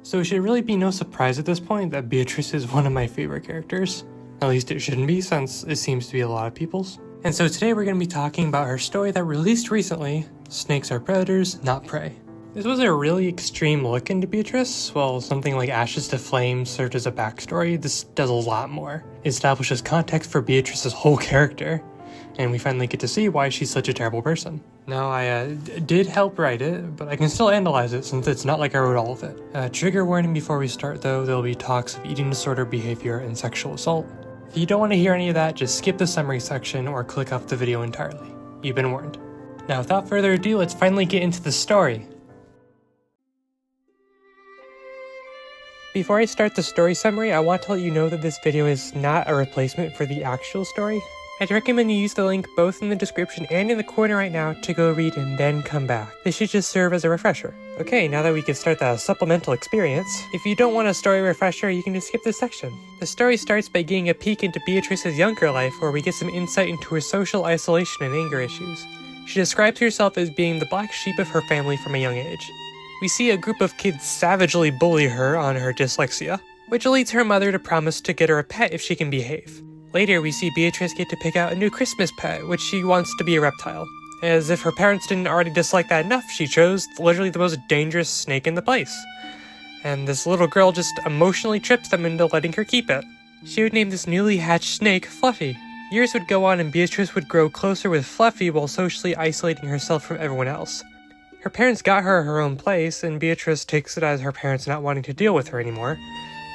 So it should really be no surprise at this point that Beatrice is one of my favorite characters. At least it shouldn't be, since it seems to be a lot of people's. And so today we're going to be talking about her story that released recently, Snakes Are Predators, Not Prey. This was a really extreme look into Beatrice. While something like Ashes to Flame served as a backstory, this does a lot more. It establishes context for Beatrice's whole character, and we finally get to see why she's such a terrible person. Now, I did help write it, but I can still analyze it since it's not like I wrote all of it. Trigger warning before we start though, there'll be talks of eating disorder behavior and sexual assault. If you don't want to hear any of that, just skip the summary section or click off the video entirely. You've been warned. Now, without further ado, let's finally get into the story. Before I start the story summary, I want to let you know that this video is not a replacement for the actual story. I'd recommend you use the link both in the description and in the corner right now to go read and then come back. This should just serve as a refresher. Okay, now that we can start the supplemental experience, if you don't want a story refresher, you can just skip this section. The story starts by getting a peek into Beatrice's younger life, where we get some insight into her social isolation and anger issues. She describes herself as being the black sheep of her family from a young age. We see a group of kids savagely bully her on her dyslexia, which leads her mother to promise to get her a pet if she can behave. Later, we see Beatrice get to pick out a new Christmas pet, which she wants to be a reptile. As if her parents didn't already dislike that enough, she chose literally the most dangerous snake in the place. And this little girl just emotionally trips them into letting her keep it. She would name this newly hatched snake Fluffy. Years would go on and Beatrice would grow closer with Fluffy while socially isolating herself from everyone else. Her parents got her own place, and Beatrice takes it as her parents not wanting to deal with her anymore,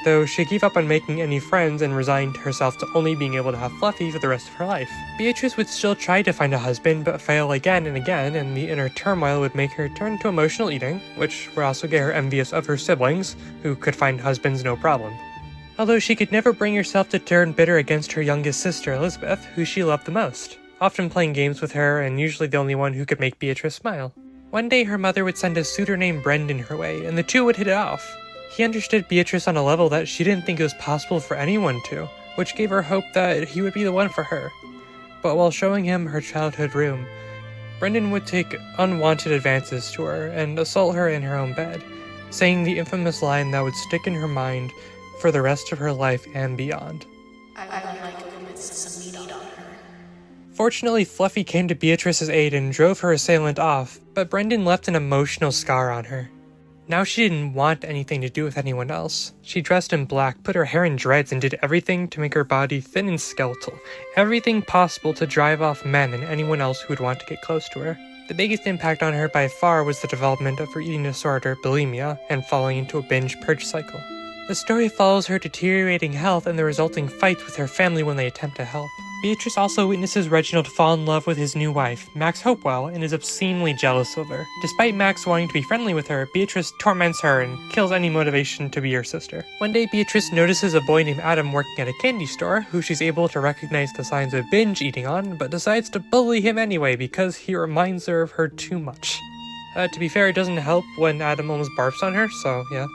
though she gave up on making any friends and resigned herself to only being able to have Fluffy for the rest of her life. Beatrice would still try to find a husband, but fail again and again, and the inner turmoil would make her turn to emotional eating, which would also get her envious of her siblings, who could find husbands no problem. Although she could never bring herself to turn bitter against her youngest sister Elizabeth, who she loved the most, often playing games with her and usually the only one who could make Beatrice smile. One day her mother would send a suitor named Brendan her way, and the two would hit it off. He understood Beatrice on a level that she didn't think it was possible for anyone to, which gave her hope that he would be the one for her. But while showing him her childhood room, Brendan would take unwanted advances to her and assault her in her own bed, saying the infamous line that would stick in her mind for the rest of her life and beyond. I would like to put some meat on her. Fortunately, Fluffy came to Beatrice's aid and drove her assailant off, but Brendan left an emotional scar on her. Now she didn't want anything to do with anyone else. She dressed in black, put her hair in dreads, and did everything to make her body thin and skeletal. Everything possible to drive off men and anyone else who would want to get close to her. The biggest impact on her by far was the development of her eating disorder, bulimia, and falling into a binge purge cycle. The story follows her deteriorating health and the resulting fights with her family when they attempt to help. Beatrice also witnesses Reginald fall in love with his new wife, Max Hopewell, and is obscenely jealous of her. Despite Max wanting to be friendly with her, Beatrice torments her and kills any motivation to be her sister. One day, Beatrice notices a boy named Adam working at a candy store, who she's able to recognize the signs of binge eating on, but decides to bully him anyway because he reminds her of her too much. To be fair, it doesn't help when Adam almost barfs on her, so yeah.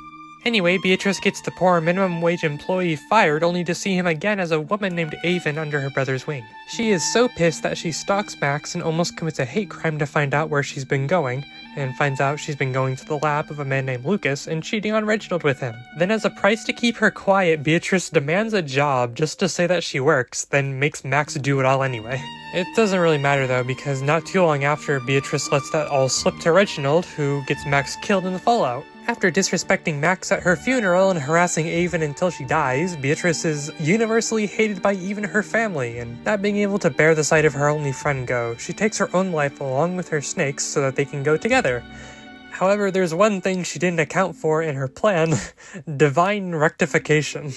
Anyway, Beatrice gets the poor minimum wage employee fired only to see him again as a woman named Avon under her brother's wing. She is so pissed that she stalks Max and almost commits a hate crime to find out where she's been going, and finds out she's been going to the lab of a man named Lucas and cheating on Reginald with him. Then as a price to keep her quiet, Beatrice demands a job just to say that she works, then makes Max do it all anyway. It doesn't really matter though, because not too long after, Beatrice lets that all slip to Reginald, who gets Max killed in the fallout. After disrespecting Max at her funeral and harassing Avon until she dies, Beatrice is universally hated by even her family, and not being able to bear the sight of her only friend go, she takes her own life along with her snakes so that they can go together. However, there's one thing she didn't account for in her plan: divine rectification.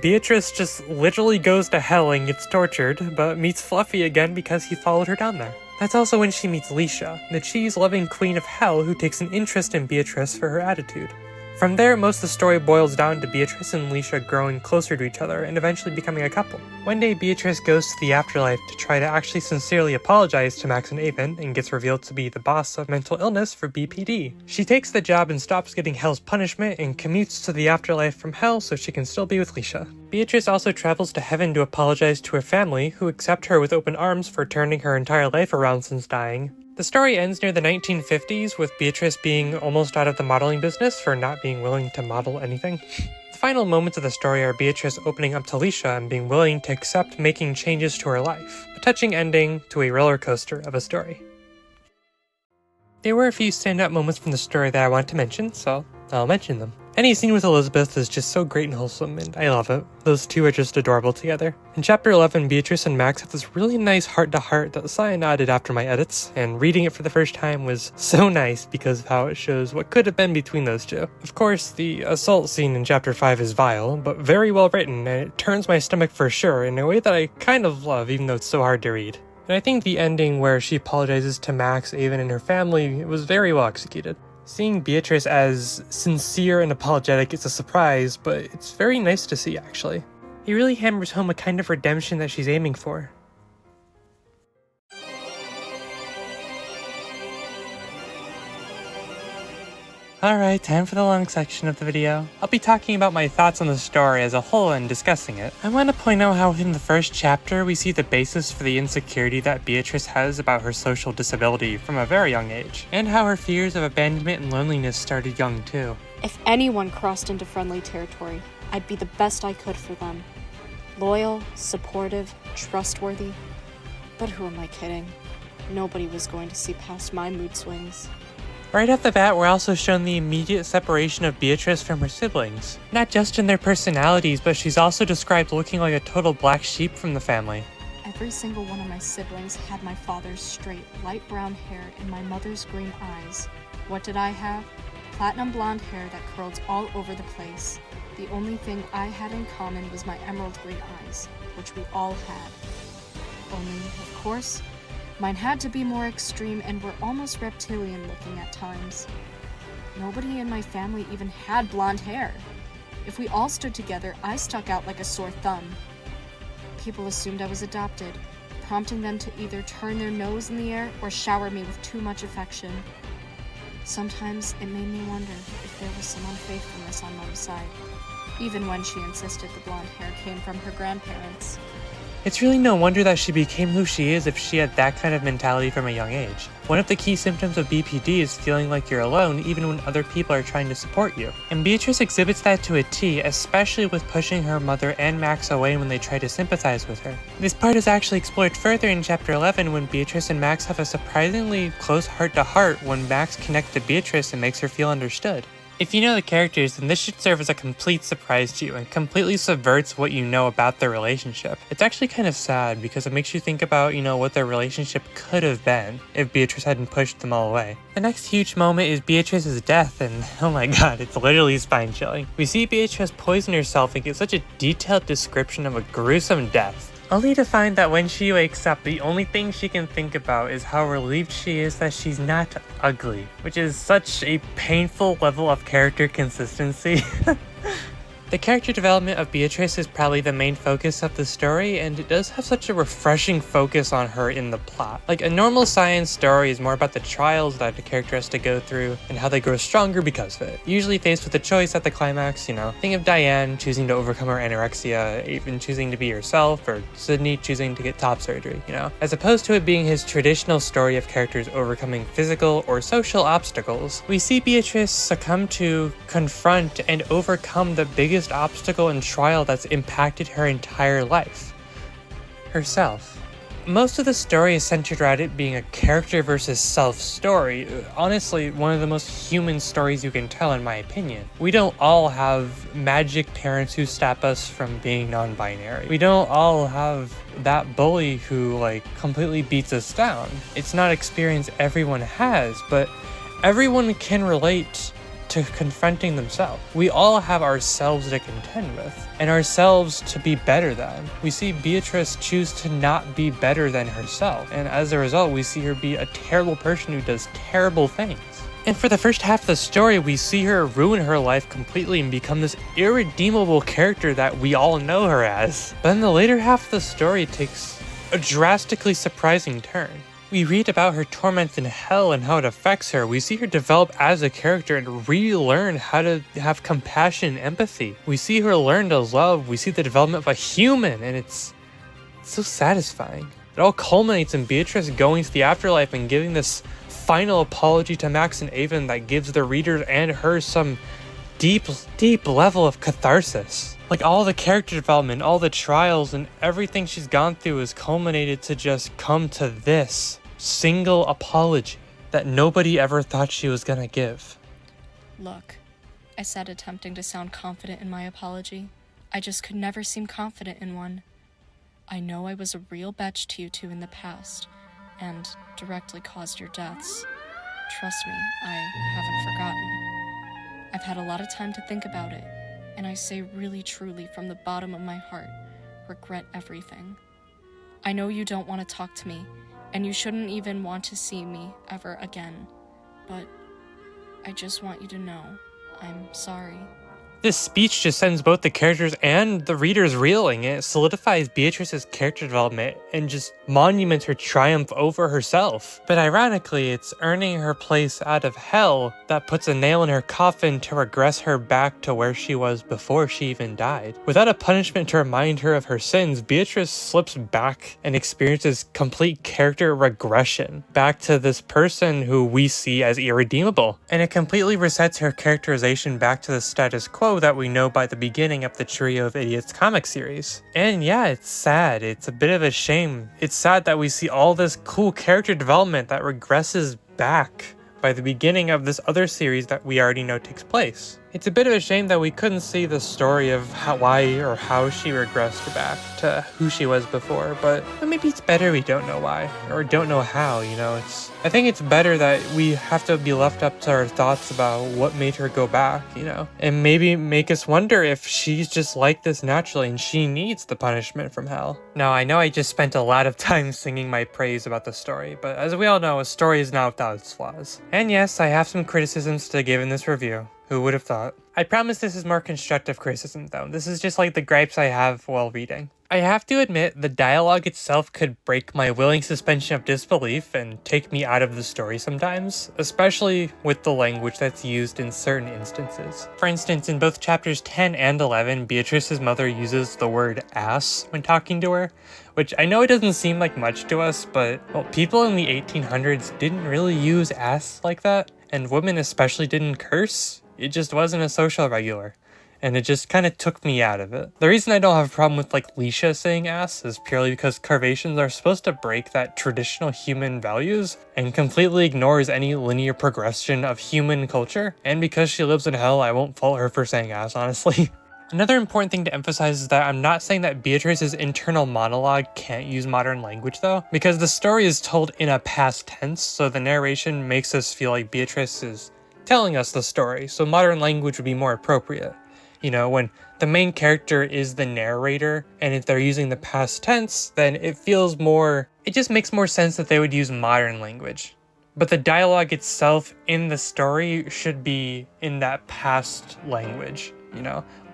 Beatrice just literally goes to hell and gets tortured, but meets Fluffy again because he followed her down there. That's also when she meets Leisha, the cheese-loving queen of hell who takes an interest in Beatrice for her attitude. From there, most of the story boils down to Beatrice and Leisha growing closer to each other and eventually becoming a couple. One day, Beatrice goes to the afterlife to try to actually sincerely apologize to Max and Avon and gets revealed to be the boss of mental illness for BPD. She takes the job and stops getting hell's punishment and commutes to the afterlife from hell so she can still be with Leisha. Beatrice also travels to heaven to apologize to her family, who accept her with open arms for turning her entire life around since dying. The story ends near the 1950s, with Beatrice being almost out of the modeling business for not being willing to model anything. The final moments of the story are Beatrice opening up to Alicia and being willing to accept making changes to her life. A touching ending to a roller coaster of a story. There were a few standout moments from the story that I want to mention, so I'll mention them. Any scene with Elizabeth is just so great and wholesome, and I love it. Those two are just adorable together. In Chapter 11, Beatrice and Max have this really nice heart-to-heart that Cyan added after my edits, and reading it for the first time was so nice because of how it shows what could have been between those two. Of course, the assault scene in Chapter 5 is vile, but very well written, and it turns my stomach for sure in a way that I kind of love, even though it's so hard to read. And I think the ending where she apologizes to Max, Avon, and her family was very well executed. Seeing Beatrice as sincere and apologetic is a surprise, but it's very nice to see, actually. It really hammers home a kind of redemption that she's aiming for. Alright, time for the long section of the video. I'll be talking about my thoughts on the story as a whole and discussing it. I want to point out how within the first chapter we see the basis for the insecurity that Beatrice has about her social disability from a very young age, and how her fears of abandonment and loneliness started young too. If anyone crossed into friendly territory, I'd be the best I could for them. Loyal, supportive, trustworthy. But who am I kidding? Nobody was going to see past my mood swings. Right off the bat, we're also shown the immediate separation of Beatrice from her siblings. Not just in their personalities, but she's also described looking like a total black sheep from the family. Every single one of my siblings had my father's straight, light brown hair and my mother's green eyes. What did I have? Platinum blonde hair that curled all over the place. The only thing I had in common was my emerald green eyes, which we all had. Only, of course, mine had to be more extreme and were almost reptilian looking at times. Nobody in my family even had blonde hair. If we all stood together, I stuck out like a sore thumb. People assumed I was adopted, prompting them to either turn their nose in the air or shower me with too much affection. Sometimes it made me wonder if there was some unfaithfulness on Mom's side, even when she insisted the blonde hair came from her grandparents. It's really no wonder that she became who she is if she had that kind of mentality from a young age. One of the key symptoms of BPD is feeling like you're alone even when other people are trying to support you. And Beatrice exhibits that to a T, especially with pushing her mother and Max away when they try to sympathize with her. This part is actually explored further in Chapter 11 when Beatrice and Max have a surprisingly close heart-to-heart when Max connects to Beatrice and makes her feel understood. If you know the characters, then this should serve as a complete surprise to you and completely subverts what you know about their relationship. It's actually kind of sad because it makes you think about, what their relationship could have been if Beatrice hadn't pushed them all away. The next huge moment is Beatrice's death, and oh my god, it's literally spine-chilling. We see Beatrice poison herself and get such a detailed description of a gruesome death. Only to find that when she wakes up, the only thing she can think about is how relieved she is that she's not ugly, which is such a painful level of character consistency. The character development of Beatrice is probably the main focus of the story, and it does have such a refreshing focus on her in the plot. Like, a normal science story is more about the trials that the character has to go through and how they grow stronger because of it. Usually faced with a choice at the climax, think of Diane choosing to overcome her anorexia, even choosing to be herself, or Sydney choosing to get top surgery, As opposed to it being his traditional story of characters overcoming physical or social obstacles, we see Beatrice succumb to, confront, and overcome the biggest obstacle and trial that's impacted her entire life: herself. Most of the story is centered around it being a character versus self story. Honestly, one of the most human stories you can tell in my opinion. We don't all have magic parents who stop us from being non-binary. We don't all have that bully who completely beats us down. It's not experience everyone has, but everyone can relate to confronting themselves. We all have ourselves to contend with, and ourselves to be better than. We see Beatrice choose to not be better than herself, and as a result, we see her be a terrible person who does terrible things. And for the first half of the story, we see her ruin her life completely and become this irredeemable character that we all know her as. But then the later half of the story takes a drastically surprising turn. We read about her torment in hell and how it affects her. We see her develop as a character and relearn how to have compassion and empathy. We see her learn to love. We see the development of a human, and it's so satisfying. It all culminates in Beatrice going to the afterlife and giving this final apology to Max and Avon that gives the readers and her some deep level of catharsis. Like, all the character development, all the trials, and everything she's gone through is culminated to just come to this single apology that nobody ever thought she was gonna give. Look, I said, attempting to sound confident in my apology. I just could never seem confident in one. I know I was a real bitch to you two in the past, and directly caused your deaths. Trust me, I haven't forgotten. I've had a lot of time to think about it, and I say really truly from the bottom of my heart, regret everything. I know you don't want to talk to me, and you shouldn't even want to see me ever again, but I just want you to know I'm sorry. This speech just sends both the characters and the readers reeling. It solidifies Beatrice's character development and just monuments her triumph over herself. But ironically, it's earning her place out of hell that puts a nail in her coffin to regress her back to where she was before she even died. Without a punishment to remind her of her sins, Beatrice slips back and experiences complete character regression back to this person who we see as irredeemable. And it completely resets her characterization back to the status quo that we know by the beginning of the Trio of Idiots comic series. And yeah, it's sad. It's a bit of a shame. It's sad that we see all this cool character development that regresses back by the beginning of this other series that we already know takes place. It's a bit of a shame that we couldn't see the story of why she regressed back to who she was before, but maybe it's better we don't know why, or don't know how, I think it's better that we have to be left up to our thoughts about what made her go back, and maybe make us wonder if she's just like this naturally and she needs the punishment from hell. Now, I know I just spent a lot of time singing my praise about the story, but as we all know, a story is not without its flaws. And yes, I have some criticisms to give in this review. Who would have thought? I promise this is more constructive criticism though. This is just like the gripes I have while reading. I have to admit, the dialogue itself could break my willing suspension of disbelief and take me out of the story sometimes, especially with the language that's used in certain instances. For instance, in both chapters 10 and 11, Beatrice's mother uses the word ass when talking to her, which I know it doesn't seem like much to us, but people in the 1800s didn't really use ass like that, and women especially didn't curse. It just wasn't a social regular, and it just kind of took me out of it. The reason I don't have a problem with Leisha saying ass is purely because Carvations are supposed to break that traditional human values and completely ignores any linear progression of human culture, and because she lives in hell, I won't fault her for saying ass, honestly. Another important thing to emphasize is that I'm not saying that Beatrice's internal monologue can't use modern language though, because the story is told in a past tense, so the narration makes us feel like Beatrice is telling us the story, so modern language would be more appropriate. When the main character is the narrator, and if they're using the past tense, then it just makes more sense that they would use modern language. But the dialogue itself in the story should be in that past language,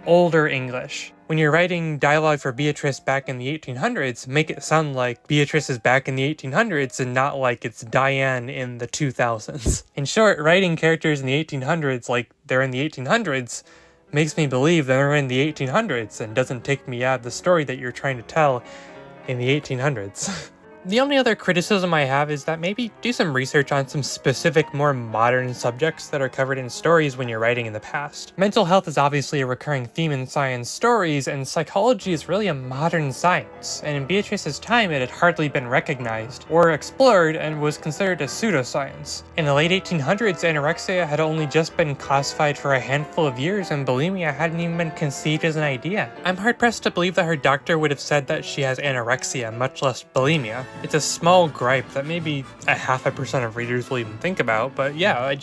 older English. When you're writing dialogue for Beatrice back in the 1800s, make it sound like Beatrice is back in the 1800s and not like it's Diane in the 2000s. In short, writing characters in the 1800s like they're in the 1800s makes me believe they're in the 1800s and doesn't take me out of the story that you're trying to tell in the 1800s. The only other criticism I have is that maybe do some research on some specific, more modern subjects that are covered in stories when you're writing in the past. Mental health is obviously a recurring theme in science stories, and psychology is really a modern science, and in Beatrice's time it had hardly been recognized or explored and was considered a pseudoscience. In the late 1800s, anorexia had only just been classified for a handful of years, and bulimia hadn't even been conceived as an idea. I'm hard-pressed to believe that her doctor would have said that she has anorexia, much less bulimia. It's a small gripe that maybe 0.5% of readers will even think about, but yeah,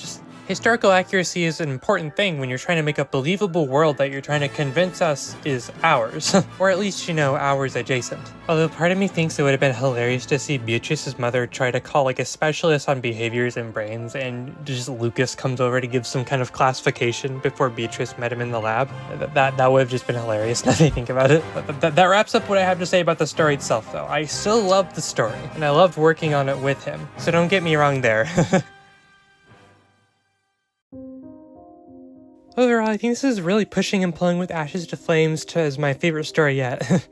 historical accuracy is an important thing when you're trying to make a believable world that you're trying to convince us is ours. Or at least, ours adjacent. Although part of me thinks it would have been hilarious to see Beatrice's mother try to call a specialist on behaviors and brains, and just Lucas comes over to give some kind of classification before Beatrice met him in the lab. That would have just been hilarious now that I think about it. That wraps up what I have to say about the story itself though. I still love the story, and I loved working on it with him, so don't get me wrong there. Overall, I think this is really pushing and pulling with Ashes to Flames as my favorite story yet.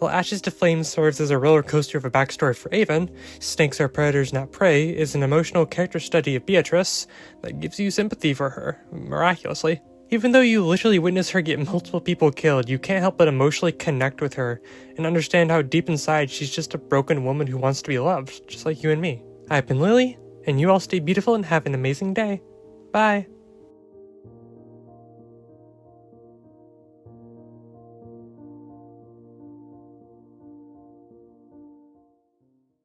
While Ashes to Flames serves as a roller coaster of a backstory for Avon, Snakes Are Predators Not Prey is an emotional character study of Beatrice that gives you sympathy for her, miraculously. Even though you literally witness her get multiple people killed, you can't help but emotionally connect with her and understand how deep inside she's just a broken woman who wants to be loved, just like you and me. I've been Lily, and you all stay beautiful and have an amazing day. Bye!